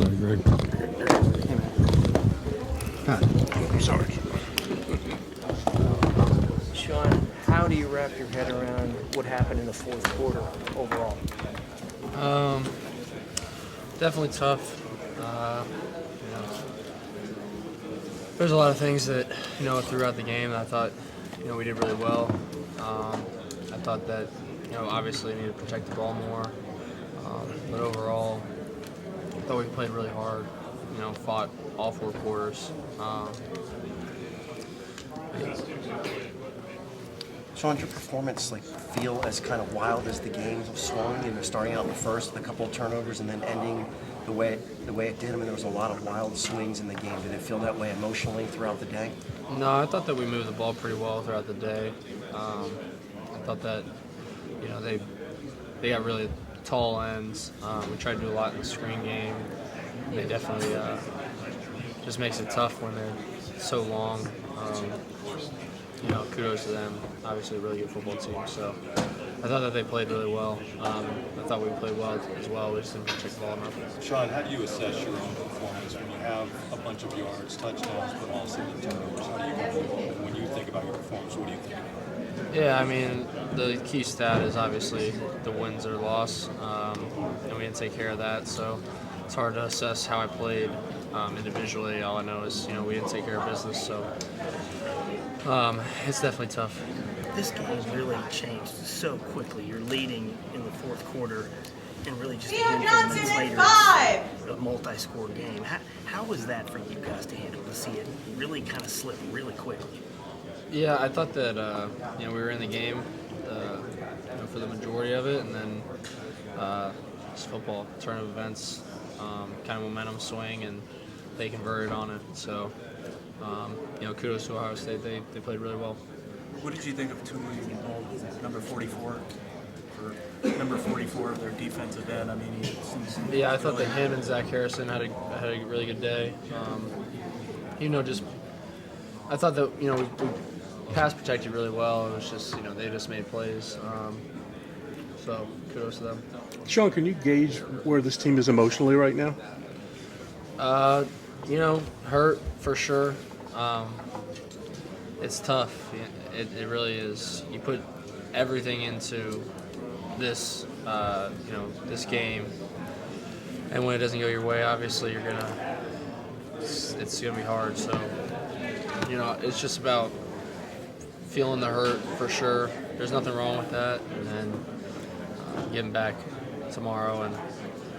Sorry, Greg. I'm sorry. Sean, how do you wrap your head around what happened in the fourth quarter overall? Definitely tough. There's a lot of things that, throughout the game that I thought, we did really well. I thought that, obviously we needed to protect the ball more. But overall, I thought we played really hard, fought all four quarters. Sean, did your performance feel as kind of wild as the game swung? Starting out in the first with a couple of turnovers and then ending the way it did. I mean, there was a lot of wild swings in the game. Did it feel that way emotionally throughout the day? No, I thought that we moved the ball pretty well throughout the day. I thought that, they got really tall ends. We tried to do a lot in the screen game. They definitely just makes it tough when they're so long. Kudos to them. Obviously, a really good football team. So I thought that they played really well. I thought we played well as well. We just didn't protect the ball enough. Sean, how do you assess your own performance when you have a bunch of yards, touchdowns, but also the turnovers? How do you when you think about your performance? What do you think about? Yeah, I mean, the key stat is obviously the wins or loss, and we didn't take care of that. So it's hard to assess how I played individually. All I know is, we didn't take care of business. So it's definitely tough. This game really changed so quickly. You're leading in the fourth quarter, and really just a handful of minutes later, a multi-score game. How was that for you guys to handle, to see it really kind of slip really quickly? Yeah, I thought that we were in the game for the majority of it, and then just football, turn of events, kind of momentum swing, and they converted on it. So, kudos to Ohio State. They played really well. What did you think of Tuli, number 44, number 44 of their defensive end? I mean, yeah, I thought that him and Zach Harrison had a really good day. I thought that we pass protected really well. It was just they just made plays. So kudos to them. Sean, can you gauge where this team is emotionally right now? Hurt for sure. It's tough. It really is. You put everything into this, this game, and when it doesn't go your way, obviously it's gonna be hard. So, it's just about feeling the hurt for sure. There's nothing wrong with that, and then getting back tomorrow and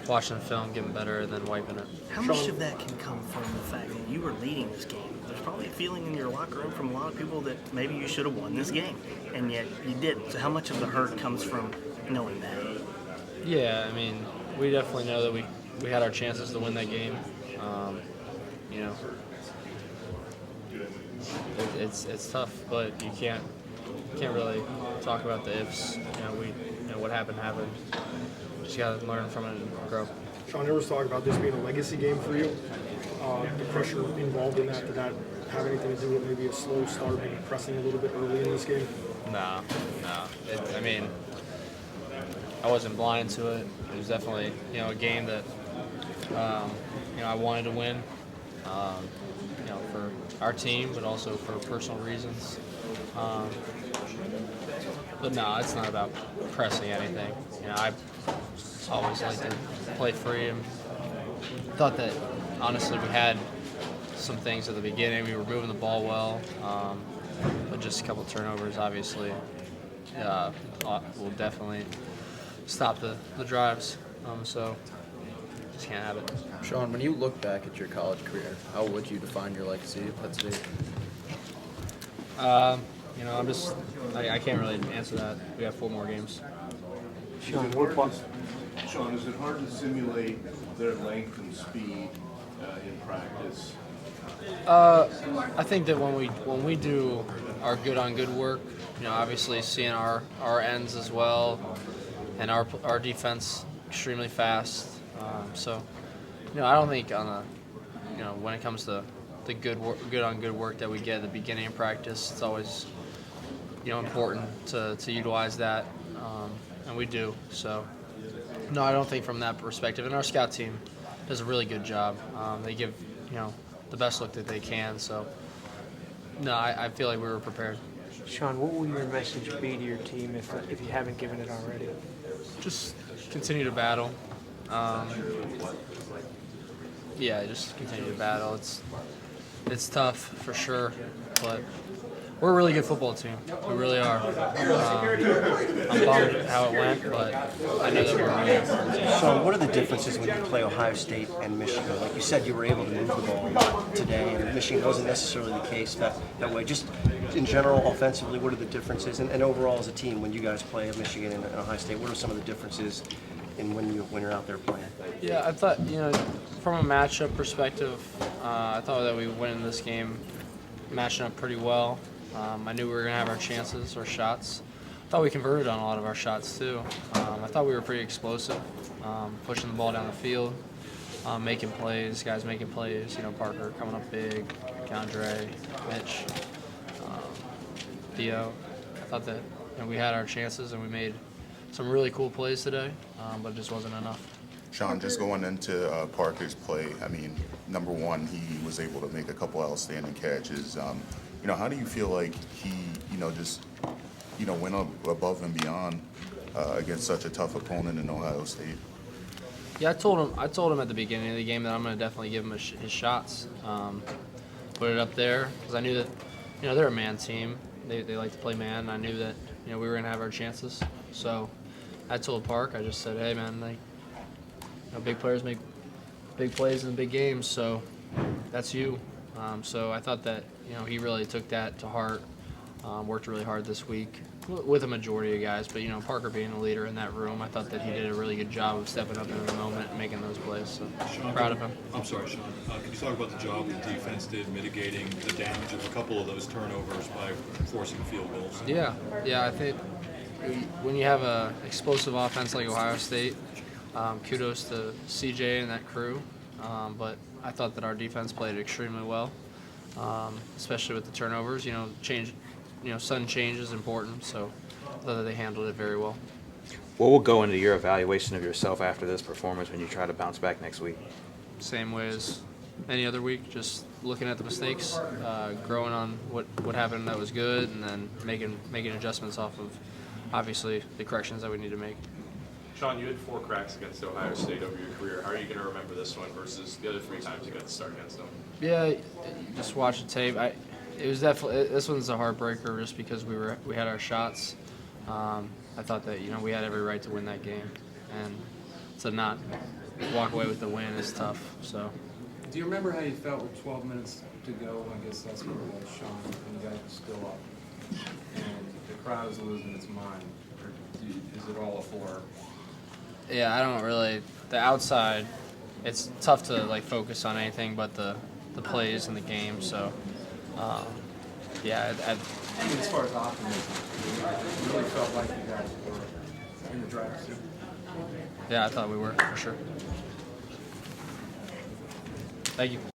watching the film, getting better, and then wiping it. How much of that can come from the fact that you were leading this game? There's probably a feeling in your locker room from a lot of people that maybe you should have won this game, and yet you didn't. So how much of the hurt comes from knowing that? Yeah, I mean, we definitely know that we had our chances to win that game. It's tough, but you can't really talk about the ifs. What happened. Just gotta learn from it and grow. Sean, there was talk about this being a legacy game for you. The pressure involved in that, did that have anything to do with maybe a slow start, maybe pressing a little bit early in this game? No. I wasn't blind to it. It was definitely, a game that, I wanted to win, for our team, but also for personal reasons. But no, it's not about pressing anything. I always like to play free, and thought that honestly we had some things at the beginning. We were moving the ball well, but just a couple turnovers obviously will definitely stop the drives. So just can't have it. Sean, when you look back at your college career, how would you define your legacy at Penn State? I can't really answer that. We have 4 more games. Sean, is it hard to simulate their length and speed in practice? I think that when we do our good on good work, obviously seeing our ends as well, and our defense extremely fast. I don't think on when it comes to the good on good work that we get at the beginning of practice, it's always important to utilize that, and we do. So no, I don't think from that perspective. And our scout team does a really good job. They give the best look that they can. So no, I feel like we were prepared. Sean, what will your message be to your team if you haven't given it already? Just continue to battle. Just continue to battle. It's tough for sure, but we're a really good football team. We really are. I'm bummed how it went, but I know that we're a really good football team. So what are the differences when you play Ohio State and Michigan? Like you said, you were able to move the ball today, and Michigan wasn't necessarily the case that way. Just in general, offensively, what are the differences? And overall as a team, when you guys play Michigan and Ohio State, what are some of the differences in when you're out there playing? Yeah, I thought, from a matchup perspective, I thought that we win this game matching up pretty well. I knew we were going to have our chances, our shots. I thought we converted on a lot of our shots, too. I thought we were pretty explosive, pushing the ball down the field, making plays, guys making plays. Parker coming up big, Keandre, Mitch, Theo. I thought that we had our chances and we made some really cool plays today, but it just wasn't enough. Sean, just going into Parker's play, I mean, number one, he was able to make a couple outstanding catches. How do you feel like he, went above and beyond against such a tough opponent in Ohio State? Yeah, I told him at the beginning of the game that I'm going to definitely give him his shots, put it up there, because I knew that, they're a man team. They like to play man, and I knew that, we were going to have our chances. So I told Park, I just said, hey, man, big players make big plays in big games, so that's you. So I thought that, he really took that to heart, worked really hard this week with a majority of guys. But, Parker being the leader in that room, I thought that he did a really good job of stepping up in the moment and making those plays. So proud of him. I'm sorry, Sean. Can you talk about the job the defense did mitigating the damage of a couple of those turnovers by forcing field goals? Yeah, I think when you have an explosive offense like Ohio State, kudos to CJ and that crew. But I thought that our defense played extremely well, especially with the turnovers. Sudden change is important, so I thought that they handled it very well. What will go into your evaluation of yourself after this performance when you try to bounce back next week? Same way as any other week, just looking at the mistakes, growing on what happened that was good, and then making adjustments off of, obviously, the corrections that we need to make. Sean, you had 4 cracks against Ohio State over your career. How are you going to remember this one versus the other 3 times you got to start against them? Yeah, just watch the tape. It was definitely, this one's a heartbreaker just because we had our shots. I thought that we had every right to win that game, and to not walk away with the win is tough. So. Do you remember how you felt with 12 minutes to go? I guess that's what it was, Sean, and you guys were still up, and the crowd is losing its mind. Or is it all a 4? Yeah, I don't really. The outside, it's tough to focus on anything but the plays in the game. So, as far as optimism, you really felt like you guys were in the driver's seat. Yeah, I thought we were for sure. Thank you.